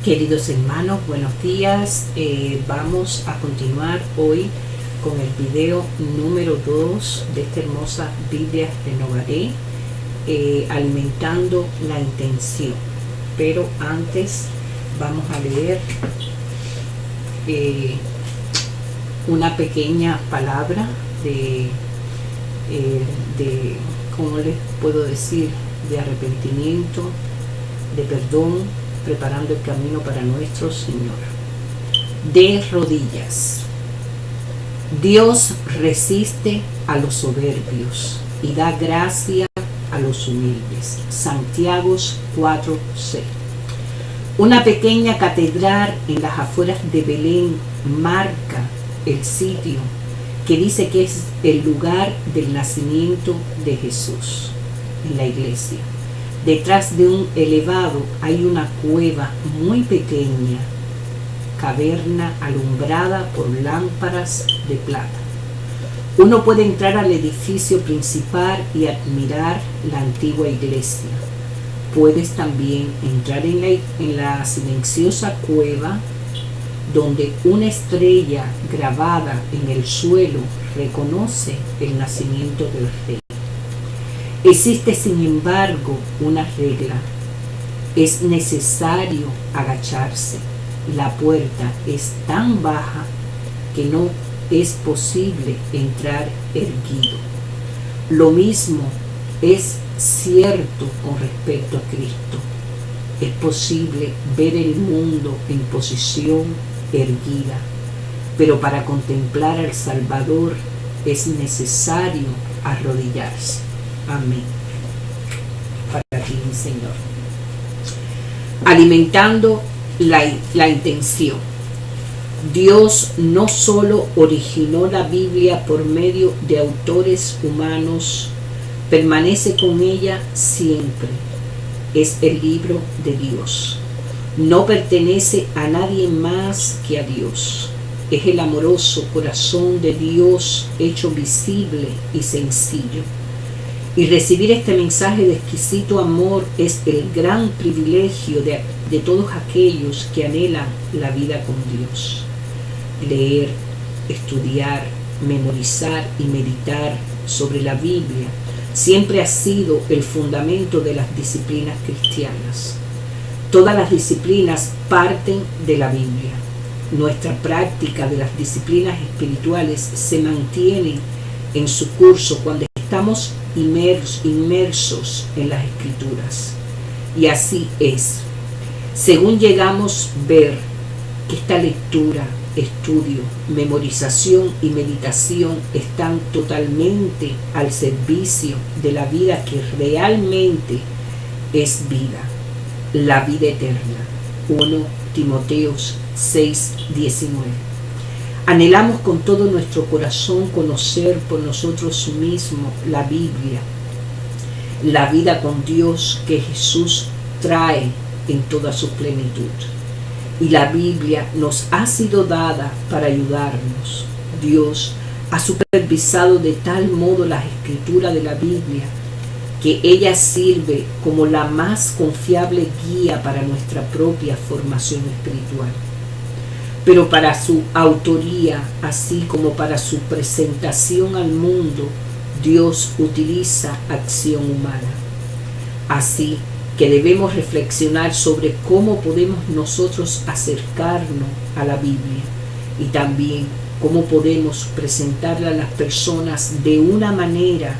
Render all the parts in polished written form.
Queridos hermanos, buenos días. Vamos a continuar hoy con el video número 2 de esta hermosa Biblia Renovaré, alimentando la intención. Pero antes vamos a leer una pequeña palabra de ¿cómo les puedo decir? De arrepentimiento, de perdón, preparando el camino para nuestro Señor. De rodillas. Dios resiste a los soberbios y da gracia a los humildes. Santiago 4:6. Una pequeña catedral en las afueras de Belén marca el sitio que dice que es el lugar del nacimiento de Jesús en la iglesia. Detrás de un elevado hay una cueva muy pequeña, caverna alumbrada por lámparas de plata. Uno puede entrar al edificio principal y admirar la antigua iglesia. Puedes también entrar en la silenciosa cueva donde una estrella grabada en el suelo reconoce el nacimiento del rey. Existe, sin embargo, una regla. Es necesario agacharse. La puerta es tan baja que no es posible entrar erguido. Lo mismo es cierto con respecto a Cristo. Es posible ver el mundo en posición erguida, pero para contemplar al Salvador es necesario arrodillarse. Amén. Para ti, mi Señor. Alimentando la intención. Dios no solo originó la Biblia por medio de autores humanos, permanece con ella siempre. Es el libro de Dios. No pertenece a nadie más que a Dios. Es el amoroso corazón de Dios hecho visible y sencillo. Y recibir este mensaje de exquisito amor es el gran privilegio de todos aquellos que anhelan la vida con Dios. Leer, estudiar, memorizar y meditar sobre la Biblia siempre ha sido el fundamento de las disciplinas cristianas. Todas las disciplinas parten de la Biblia. Nuestra práctica de las disciplinas espirituales se mantiene en su curso cuando estamos inmersos en las Escrituras. Y así es. Según llegamos a ver que esta lectura, estudio, memorización y meditación están totalmente al servicio de la vida que realmente es vida, la vida eterna. 1 Timoteo 6:19. Anhelamos con todo nuestro corazón conocer por nosotros mismos la Biblia, la vida con Dios que Jesús trae en toda su plenitud. Y la Biblia nos ha sido dada para ayudarnos. Dios ha supervisado de tal modo las escrituras de la Biblia que ella sirve como la más confiable guía para nuestra propia formación espiritual. Pero para su autoría, así como para su presentación al mundo, Dios utiliza acción humana. Así que debemos reflexionar sobre cómo podemos nosotros acercarnos a la Biblia y también cómo podemos presentarla a las personas de una manera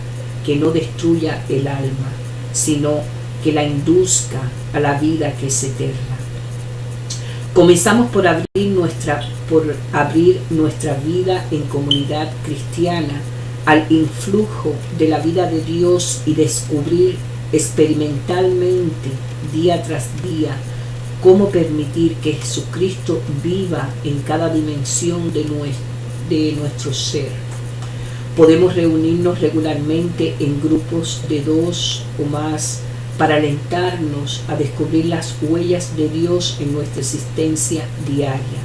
que no destruya el alma, sino que la induzca a la vida que es eterna. Comenzamos por abrir nuestra vida en comunidad cristiana al influjo de la vida de Dios y descubrir experimentalmente día tras día cómo permitir que Jesucristo viva en cada dimensión de nuestro ser. Podemos reunirnos regularmente en grupos de 2 o más para alentarnos a descubrir las huellas de Dios en nuestra existencia diaria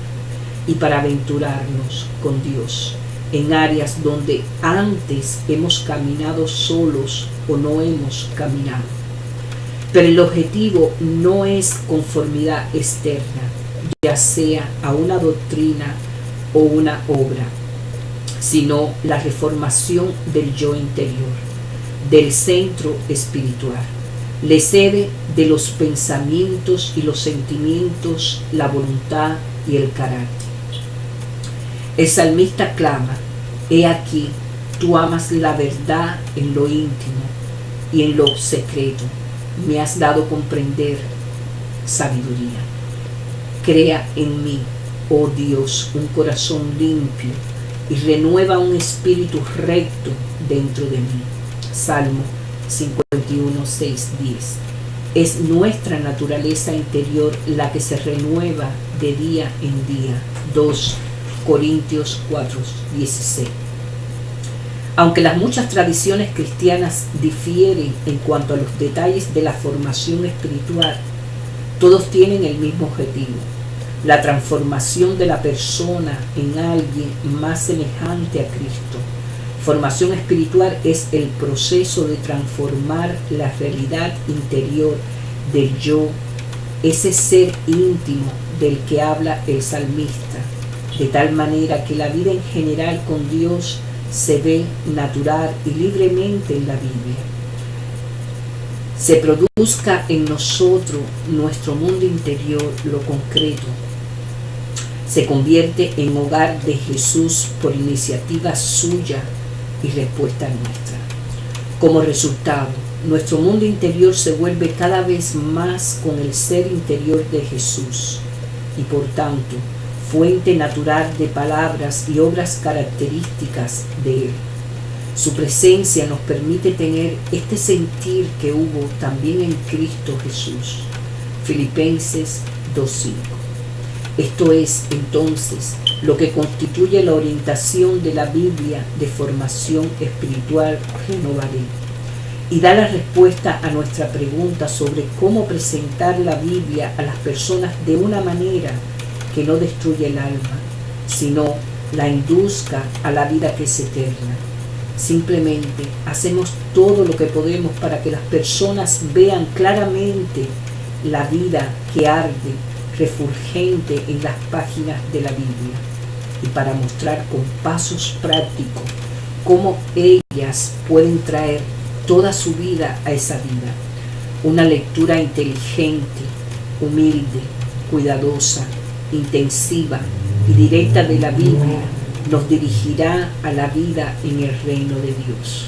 y para aventurarnos con Dios en áreas donde antes hemos caminado solos o no hemos caminado. Pero el objetivo no es conformidad externa, ya sea a una doctrina o una obra, sino la reformación del yo interior, del centro espiritual. Le cede de los pensamientos y los sentimientos, la voluntad y el carácter. El salmista clama: he aquí, tú amas la verdad en lo íntimo y en lo secreto. Me has dado comprender sabiduría. Crea en mí, oh Dios, un corazón limpio y renueva un espíritu recto dentro de mí. Salmo 51, 6, 10. Es nuestra naturaleza interior la que se renueva de día en día. 2 Corintios 4, 16. Aunque las muchas tradiciones cristianas difieren en cuanto a los detalles de la formación espiritual, todos tienen el mismo objetivo: la transformación de la persona en alguien más semejante a Cristo. Formación espiritual es el proceso de transformar la realidad interior del yo, ese ser íntimo del que habla el salmista, de tal manera que la vida en general con Dios se ve natural y libremente en la Biblia. Se produzca en nosotros nuestro mundo interior, lo concreto. Se convierte en hogar de Jesús por iniciativa suya y respuesta nuestra. Como resultado, nuestro mundo interior se vuelve cada vez más con el ser interior de Jesús y por tanto fuente natural de palabras y obras características de Él. Su presencia nos permite tener este sentir que hubo también en Cristo Jesús. Filipenses 2:5. Esto es, entonces, lo que constituye la orientación de la Biblia de formación espiritual Renovaré, y da la respuesta a nuestra pregunta sobre cómo presentar la Biblia a las personas de una manera que no destruye el alma, sino la induzca a la vida que es eterna. Simplemente hacemos todo lo que podemos para que las personas vean claramente la vida que arde, refulgente en las páginas de la Biblia, y para mostrar con pasos prácticos cómo ellas pueden traer toda su vida a esa vida. Una lectura inteligente, humilde, cuidadosa, intensiva y directa de la Biblia nos dirigirá a la vida en el reino de Dios.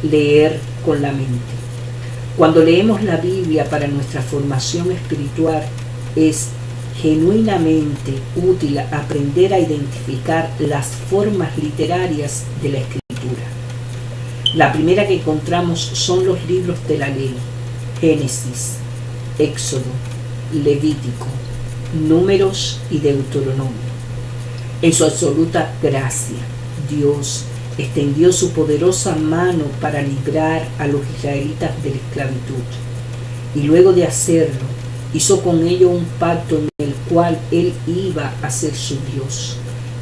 Leer con la mente. Cuando leemos la Biblia para nuestra formación espiritual, es genuinamente útil aprender a identificar las formas literarias de la Escritura. La primera que encontramos son los libros de la ley: Génesis, Éxodo, Levítico, Números y Deuteronomio. En su absoluta gracia, Dios extendió su poderosa mano para librar a los israelitas de la esclavitud, y luego de hacerlo, hizo con ellos un pacto en el cual Él iba a ser su Dios,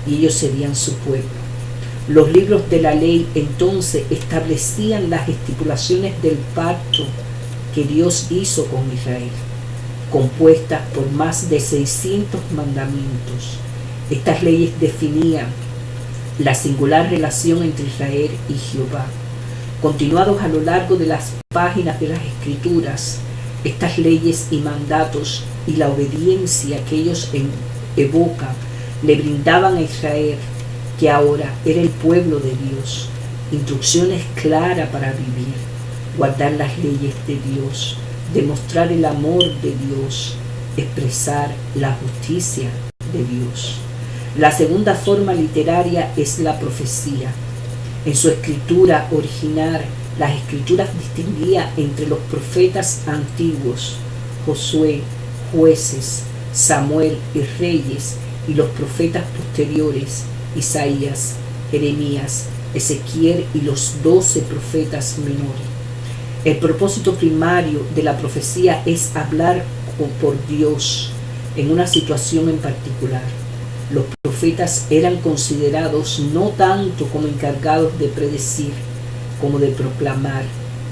y ellos serían su pueblo. Los libros de la ley entonces establecían las estipulaciones del pacto que Dios hizo con Israel, compuestas por más de 600 mandamientos. Estas leyes definían la singular relación entre Israel y Jehová. Continuados a lo largo de las páginas de las Escrituras, estas leyes y mandatos y la obediencia que ellos evocan le brindaban a Israel, que ahora era el pueblo de Dios, instrucciones claras para vivir, guardar las leyes de Dios, demostrar el amor de Dios, expresar la justicia de Dios. La segunda forma literaria es la profecía. En su escritura original, las Escrituras distinguían entre los profetas antiguos, Josué, Jueces, Samuel y Reyes, y los profetas posteriores, Isaías, Jeremías, Ezequiel y los 12 profetas menores. El propósito primario de la profecía es hablar por Dios en una situación en particular. Los profetas eran considerados no tanto como encargados de predecir, como de proclamar,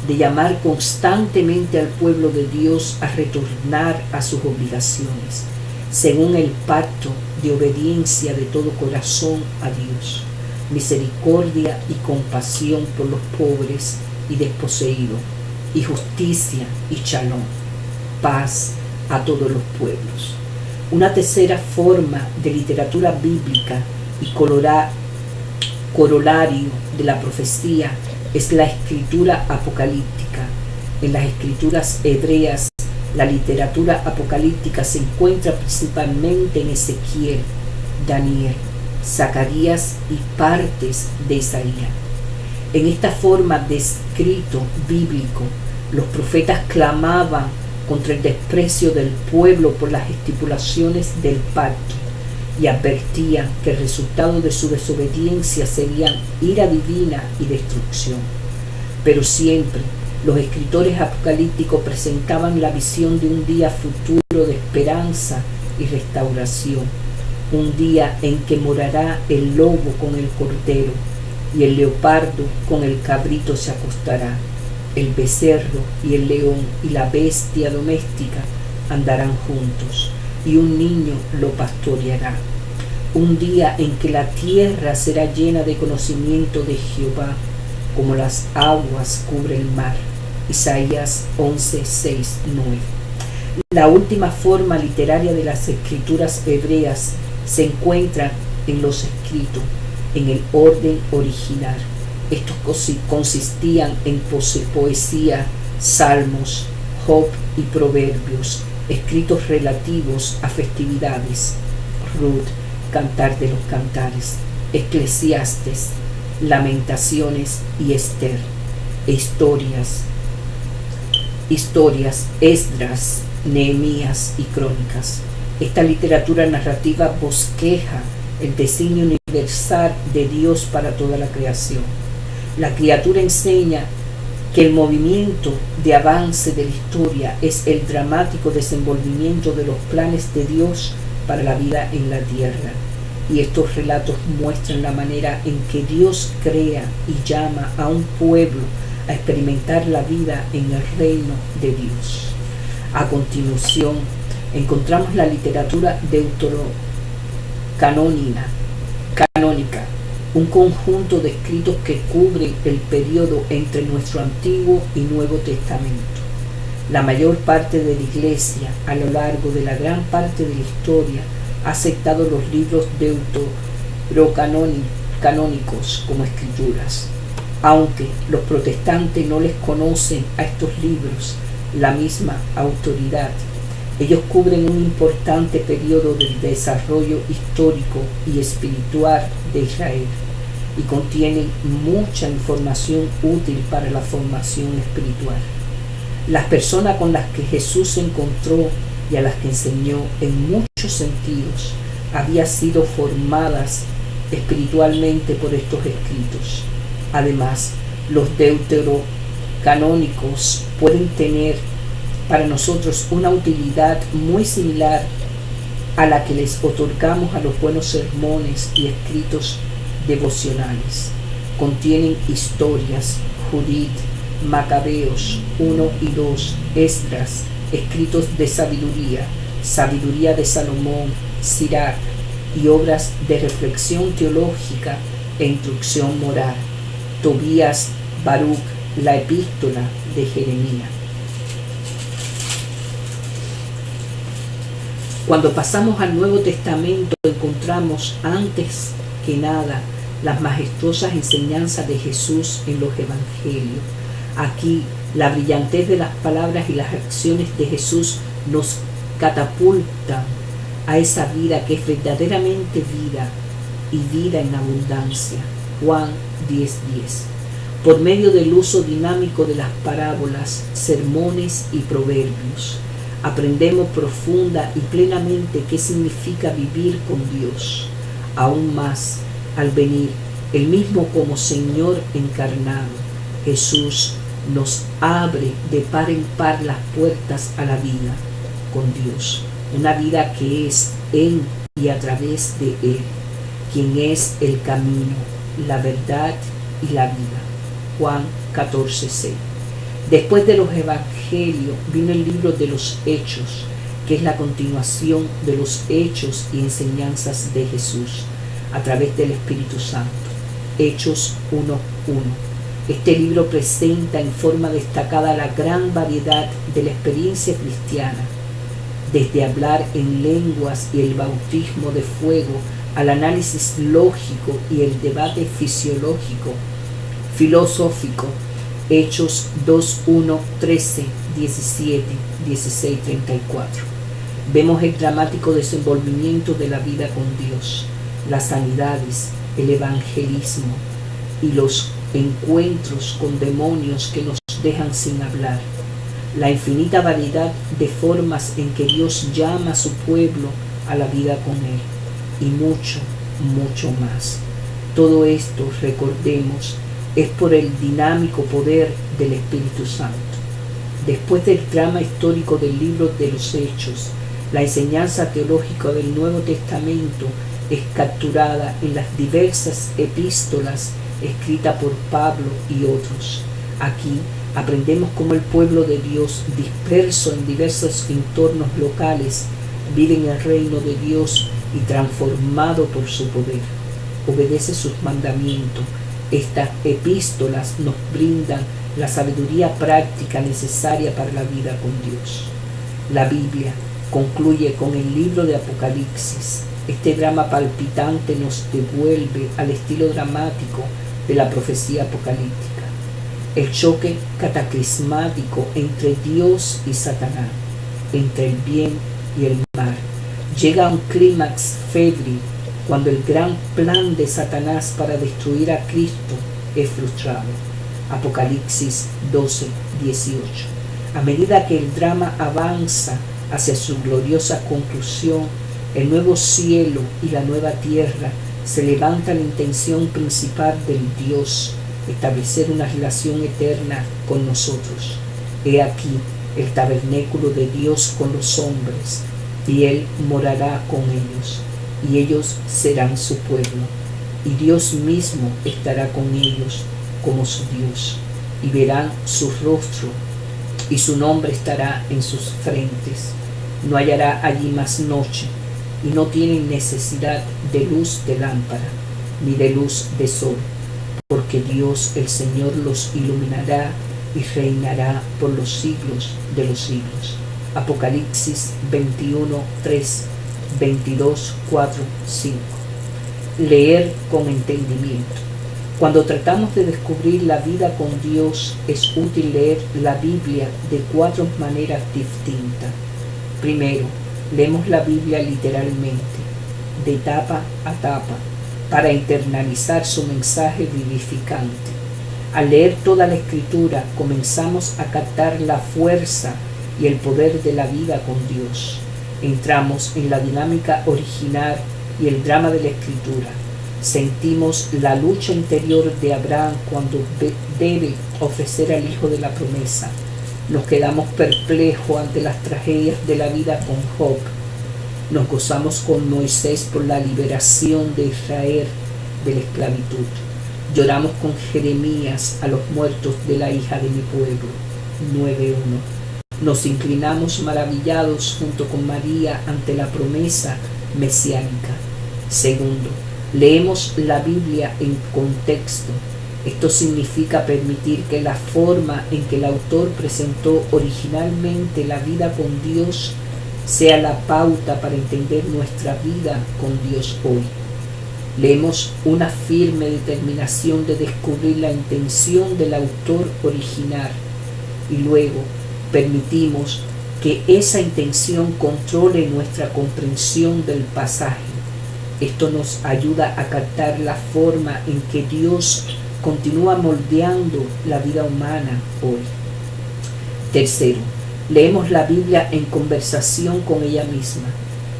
de llamar constantemente al pueblo de Dios a retornar a sus obligaciones, según el pacto de obediencia de todo corazón a Dios, misericordia y compasión por los pobres y desposeídos, y justicia y shalom, paz a todos los pueblos. Una tercera forma de literatura bíblica y corolario de la profecía es la escritura apocalíptica. En las escrituras hebreas, la literatura apocalíptica se encuentra principalmente en Ezequiel, Daniel, Zacarías y partes de Isaías. En esta forma de escrito bíblico, los profetas clamaban contra el desprecio del pueblo por las estipulaciones del pacto y advertían que el resultado de su desobediencia sería ira divina y destrucción. Pero siempre los escritores apocalípticos presentaban la visión de un día futuro de esperanza y restauración, un día en que morará el lobo con el cordero y el leopardo con el cabrito se acostará, el becerro y el león y la bestia doméstica andarán juntos, y un niño lo pastoreará. Un día en que la tierra será llena de conocimiento de Jehová, como las aguas cubre el mar. Isaías 11, 6, 9. La última forma literaria de las escrituras hebreas se encuentra en los escritos, en el orden original. Estos consistían en poesía, salmos, Job y proverbios, escritos relativos a festividades, Ruth, Cantar de los Cantares, Eclesiastes, Lamentaciones y Esther, historias, Esdras, Nehemías y Crónicas. Esta literatura narrativa bosqueja el designio universal de Dios para toda la creación. La criatura enseña que el movimiento de avance de la historia es el dramático desenvolvimiento de los planes de Dios para la vida en la tierra. Y estos relatos muestran la manera en que Dios crea y llama a un pueblo a experimentar la vida en el reino de Dios. A continuación, encontramos la literatura deuterocanónica, un conjunto de escritos que cubren el periodo entre nuestro Antiguo y Nuevo Testamento. La mayor parte de la Iglesia, a lo largo de la gran parte de la historia, ha aceptado los libros deuterocanónicos como escrituras. Aunque los protestantes no les conocen a estos libros la misma autoridad, ellos cubren un importante periodo del desarrollo histórico y espiritual de Israel y contienen mucha información útil para la formación espiritual. Las personas con las que Jesús se encontró y a las que enseñó en muchos sentidos habían sido formadas espiritualmente por estos escritos. Además, los deuterocanónicos pueden tener para nosotros una utilidad muy similar a la que les otorgamos a los buenos sermones y escritos devocionales. Contienen historias, Judith, Macabeos 1 y 2, Esdras, escritos de sabiduría de Salomón, Sirach, y obras de reflexión teológica e instrucción moral, Tobías, Baruch, la epístola de Jeremías. Cuando pasamos al Nuevo Testamento, encontramos antes que nada las majestuosas enseñanzas de Jesús en los evangelios. Aquí, la brillantez de las palabras y las acciones de Jesús nos catapultan a esa vida que es verdaderamente vida y vida en abundancia. Juan 10:10. Por medio del uso dinámico de las parábolas, sermones y proverbios, aprendemos profunda y plenamente qué significa vivir con Dios. Aún más, al venir Él mismo como Señor encarnado, Jesús nos abre de par en par las puertas a la vida con Dios, una vida que es en y a través de Él, quien es el camino, la verdad y la vida. Juan 14:6. Después de los evangelios vino el libro de los Hechos, que es la continuación de los hechos y enseñanzas de Jesús a través del Espíritu Santo. Hechos 1:1. Este libro presenta en forma destacada la gran variedad de la experiencia cristiana, desde hablar en lenguas y el bautismo de fuego al análisis lógico y el debate filosófico. Hechos 2:1, 13, 17, 16, 34. Vemos el dramático desenvolvimiento de la vida con Dios, las sanidades, el evangelismo y los encuentros con demonios que nos dejan sin hablar, la infinita variedad de formas en que Dios llama a su pueblo a la vida con Él, y mucho, mucho más. Todo esto, recordemos, es por el dinámico poder del Espíritu Santo. Después del drama histórico del libro de los Hechos, la enseñanza teológica del Nuevo Testamento es capturada en las diversas epístolas escritas por Pablo y otros. Aquí aprendemos cómo el pueblo de Dios, disperso en diversos entornos locales, vive en el reino de Dios y transformado por su poder. Obedece sus mandamientos. Estas epístolas nos brindan la sabiduría práctica necesaria para la vida con Dios. La Biblia concluye con el libro de Apocalipsis. Este drama palpitante nos devuelve al estilo dramático de la profecía apocalíptica. El choque cataclismático entre Dios y Satanás, entre el bien y el mal, llega a un clímax febril cuando el gran plan de Satanás para destruir a Cristo es frustrado. Apocalipsis 12, 18. A medida que el drama avanza hacia su gloriosa conclusión, el nuevo cielo y la nueva tierra, se levanta la intención principal del Dios, establecer una relación eterna con nosotros. He aquí el tabernáculo de Dios con los hombres, y Él morará con ellos, y ellos serán su pueblo, y Dios mismo estará con ellos como su Dios, y verán su rostro, y su nombre estará en sus frentes. No hallará allí más noche, y no tienen necesidad de luz de lámpara, ni de luz de sol, porque Dios el Señor los iluminará y reinará por los siglos de los siglos. Apocalipsis 21, 3, 22, 4, 5. Leer con entendimiento. Cuando tratamos de descubrir la vida con Dios, es útil leer la Biblia de 4 maneras distintas. Primero, leemos la Biblia literalmente, de tapa a tapa, para internalizar su mensaje vivificante. Al leer toda la Escritura, comenzamos a captar la fuerza y el poder de la vida con Dios. Entramos en la dinámica original y el drama de la Escritura. Sentimos la lucha interior de Abraham cuando debe ofrecer al hijo de la promesa. Nos quedamos perplejos ante las tragedias de la vida con Job. Nos gozamos con Moisés por la liberación de Israel de la esclavitud. Lloramos con Jeremías a los muertos de la hija de mi pueblo. 9:1. Nos inclinamos maravillados junto con María ante la promesa mesiánica. Segundo, leemos la Biblia en contexto. Esto significa permitir que la forma en que el autor presentó originalmente la vida con Dios sea la pauta para entender nuestra vida con Dios hoy. Leemos una firme determinación de descubrir la intención del autor original y luego permitimos que esa intención controle nuestra comprensión del pasaje. Esto nos ayuda a captar la forma en que Dios continúa moldeando la vida humana hoy. Tercero, leemos la Biblia en conversación con ella misma.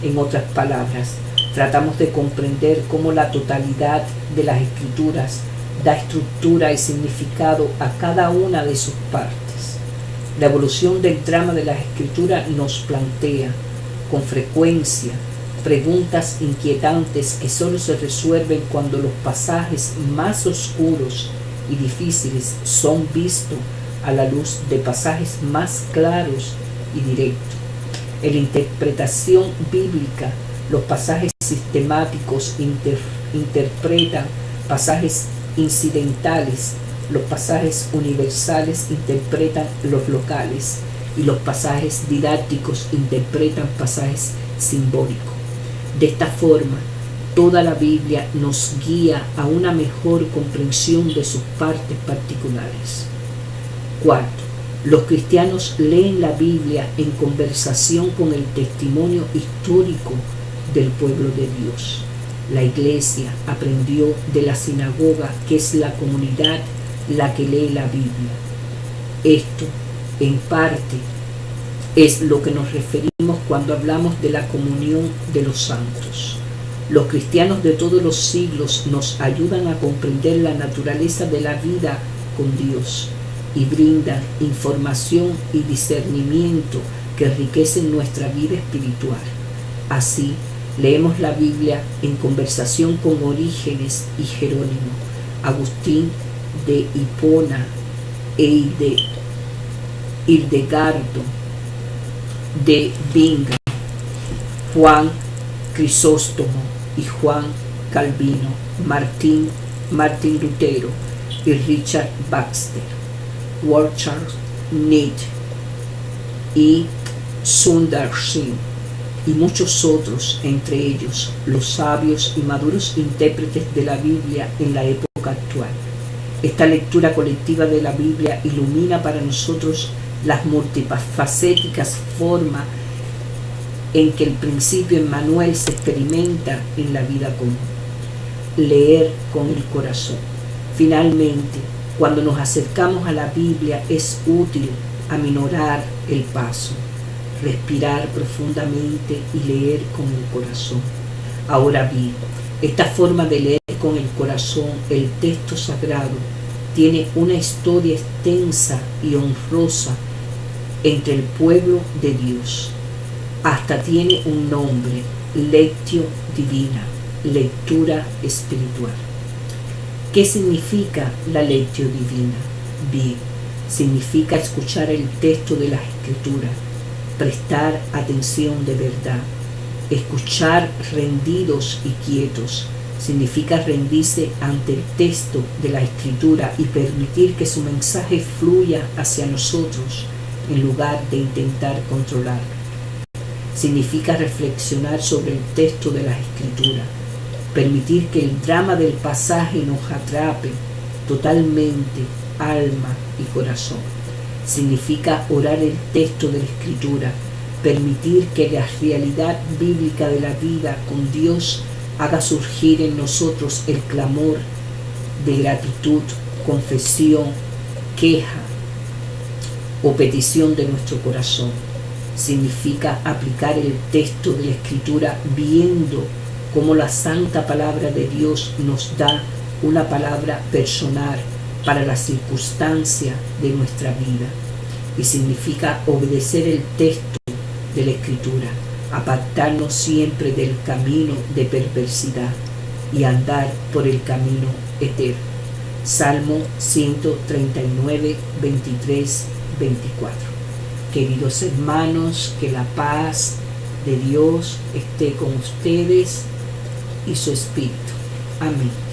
En otras palabras, tratamos de comprender cómo la totalidad de las Escrituras da estructura y significado a cada una de sus partes. La evolución del drama de las Escrituras nos plantea, con frecuencia, preguntas inquietantes que solo se resuelven cuando los pasajes más oscuros y difíciles son vistos a la luz de pasajes más claros y directos. En la interpretación bíblica, los pasajes sistemáticos interpretan pasajes incidentales, los pasajes universales interpretan los locales y los pasajes didácticos interpretan pasajes simbólicos. De esta forma, toda la Biblia nos guía a una mejor comprensión de sus partes particulares. Cuarto, los cristianos leen la Biblia en conversación con el testimonio histórico del pueblo de Dios. La iglesia aprendió de la sinagoga, que es la comunidad la que lee la Biblia. Esto, en parte, es lo que nos referimos cuando hablamos de la comunión de los santos. Los cristianos de todos los siglos nos ayudan a comprender la naturaleza de la vida con Dios y brindan información y discernimiento que enriquecen nuestra vida espiritual. Así, leemos la Biblia en conversación con Orígenes y Jerónimo, Agustín de Hipona e Hildegardo de Bingen, Juan Crisóstomo y Juan Calvino, Martín Lutero y Richard Baxter, Richard Nietzsche y Sundar Singh, y muchos otros, entre ellos los sabios y maduros intérpretes de la Biblia en la época actual. Esta lectura colectiva de la Biblia ilumina para nosotros las multifacéticas formas en que el principio Emmanuel se experimenta en la vida común. Leer con el corazón. Finalmente, cuando nos acercamos a la Biblia, es útil aminorar el paso, respirar profundamente y leer con el corazón. Ahora bien, esta forma de leer con el corazón el texto sagrado tiene una historia extensa y honrosa entre el pueblo de Dios. Hasta tiene un nombre: Lectio Divina, lectura espiritual. ¿Qué significa la Lectio Divina? Bien, significa escuchar el texto de las Escrituras, prestar atención de verdad, escuchar rendidos y quietos. Significa rendirse ante el texto de la Escritura y permitir que su mensaje fluya hacia nosotros en lugar de intentar controlarlo. Significa reflexionar sobre el texto de la Escritura, permitir que el drama del pasaje nos atrape totalmente alma y corazón. Significa orar el texto de la Escritura, permitir que la realidad bíblica de la vida con Dios haga surgir en nosotros el clamor de gratitud, confesión, queja o petición de nuestro corazón. Significa aplicar el texto de la Escritura viendo cómo la santa palabra de Dios nos da una palabra personal para la circunstancia de nuestra vida. Y significa obedecer el texto de la Escritura, apartarnos siempre del camino de perversidad y andar por el camino eterno. Salmo 139, 23, 24. Queridos hermanos, que la paz de Dios esté con ustedes y su espíritu. Amén.